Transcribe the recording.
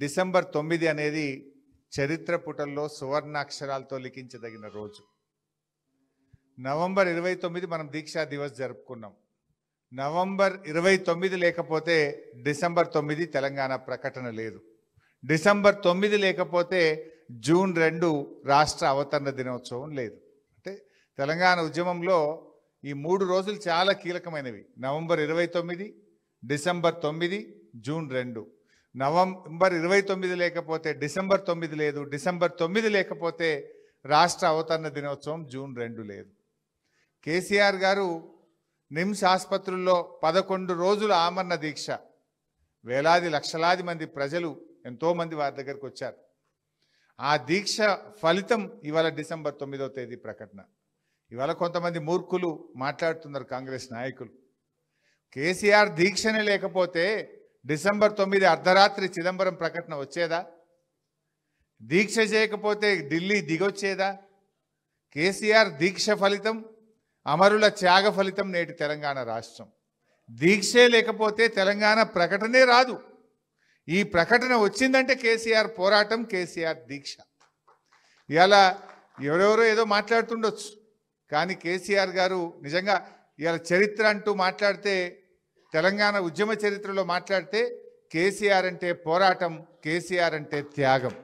December 9 అనేది చరిత్ర పుటల్లో సువర్ణాక్షరాలతో లిఖించదగిన రోజు. నవంబర్ 29 మనం దీక్షా దివస్ జరుపుకున్నాం. నవంబర్ 29 లేకపోతే డిసెంబర్ 9 తెలంగాణ ప్రకటన లేదు. డిసెంబర్ 9 లేకపోతే జూన్ 2 రాష్ట్ర అవతరణ దినోత్సవం లేదు. అంటే తెలంగాణ ఉద్యమంలో ఈ 3 రోజులు చాలా కీలకమైనవి. November 29, December 9, June 2. నవంబర్ 29 లేకపోతే డిసెంబర్ 9 లేదు. డిసెంబర్ 9 లేకపోతే రాష్ట్ర అవతరణ దినోత్సవం జూన్ 2 లేదు. కేసీఆర్ గారు నిమ్స్ ఆసుపత్రుల్లో 11 రోజుల ఆమరణ దీక్ష, వేలాది లక్షలాది మంది ప్రజలు ఎంతోమంది వారి దగ్గరకు వచ్చారు. ఆ దీక్ష ఫలితం ఇవాళ డిసెంబర్ 9వ తేదీ ప్రకటన. ఇవాళ కొంతమంది మూర్ఖులు మాట్లాడుతున్నారు కాంగ్రెస్ నాయకులు. కేసీఆర్ దీక్షనే లేకపోతే డిసెంబర్ 9 అర్ధరాత్రి చిదంబరం ప్రకటన వచ్చేదా? దీక్ష చేయకపోతే ఢిల్లీ దిగొచ్చేదా? కేసీఆర్ దీక్ష ఫలితం, అమరుల త్యాగ ఫలితం నేటి తెలంగాణ రాష్ట్రం. దీక్షే లేకపోతే తెలంగాణ ప్రకటనే రాదు. ఈ ప్రకటన వచ్చిందంటే కేసీఆర్ పోరాటం, కేసీఆర్ దీక్ష. ఇలా ఎవరెవరో ఏదో మాట్లాడుతుండొచ్చు, కానీ కేసీఆర్ గారు నిజంగా ఇలా చరిత్ర అంటూ మాట్లాడితే, తెలంగాణ ఉద్యమ చరిత్రలో మాట్లాడితే కేసీఆర్ అంటే పోరాటం, కేసీఆర్ అంటే త్యాగం.